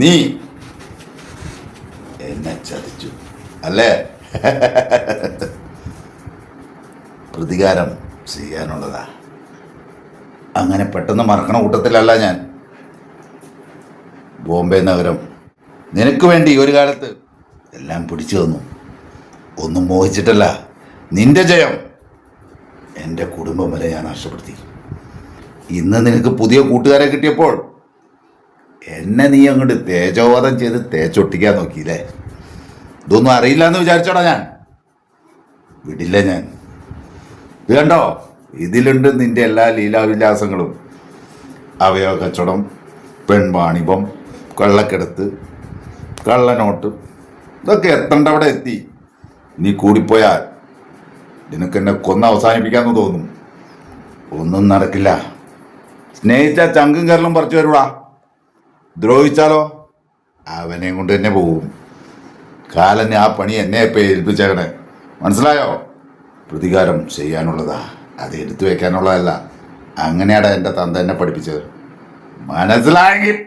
നീ എന്നെ ചതിച്ചു അല്ലേ? പ്രതികാരം ചെയ്യാനുള്ളതാ. അങ്ങനെ പെട്ടെന്ന് മറക്കണ കൂട്ടത്തിലല്ല ഞാൻ. ബോംബെ നഗരം നിനക്ക് വേണ്ടി ഒരു കാലത്ത് എല്ലാം പിടിച്ചു തന്നു. ഒന്നും മോഹിച്ചിട്ടല്ല. നിന്റെ ജയം എൻ്റെ കുടുംബം വരെ ഞാൻ നഷ്ടപ്പെടുത്തി. ഇന്ന് നിനക്ക് പുതിയ കൂട്ടുകാരെ കിട്ടിയപ്പോൾ എന്നെ നീ അങ്ങോട്ട് തേജോവധം ചെയ്ത് തേച്ചൊട്ടിക്കാൻ നോക്കിയില്ലേ? ഇതൊന്നും അറിയില്ല എന്ന് വിചാരിച്ചോടാ ഞാൻ. വിടില്ല ഞാൻ. ഇത് കണ്ടോ, ഇതിലുണ്ട് നിന്റെ എല്ലാ ലീലാവിലാസങ്ങളും. അവയവ കച്ചവടം, പെൺവാണിഭം, കള്ളക്കെടുത്ത്, കള്ളനോട്ട്, ഇതൊക്കെ എത്തേണ്ട അവിടെ എത്തി. നീ കൂടിപ്പോയാൽ നിനക്കെന്നെ കൊന്ന് അവസാനിപ്പിക്കാമെന്ന് തോന്നും. ഒന്നും നടക്കില്ല. സ്നേഹിച്ചാൽ ചങ്കും കരലും പറിച്ചു വരൂടാ. ദ്രോഹിച്ചാലോ അവനെയും കൊണ്ട് തന്നെ പോകും. കാലൻ ആ പണി എന്നെ ഇപ്പം ഏൽപ്പിച്ചേക്കണേ. മനസ്സിലായോ? പ്രതികാരം ചെയ്യാനുള്ളതാ, അത് എടുത്തു വെക്കാനുള്ളതല്ല. അങ്ങനെയാടാ എൻ്റെ തന്ത എന്നെ പഠിപ്പിച്ചത്. മനസ്സിലായെങ്കിൽ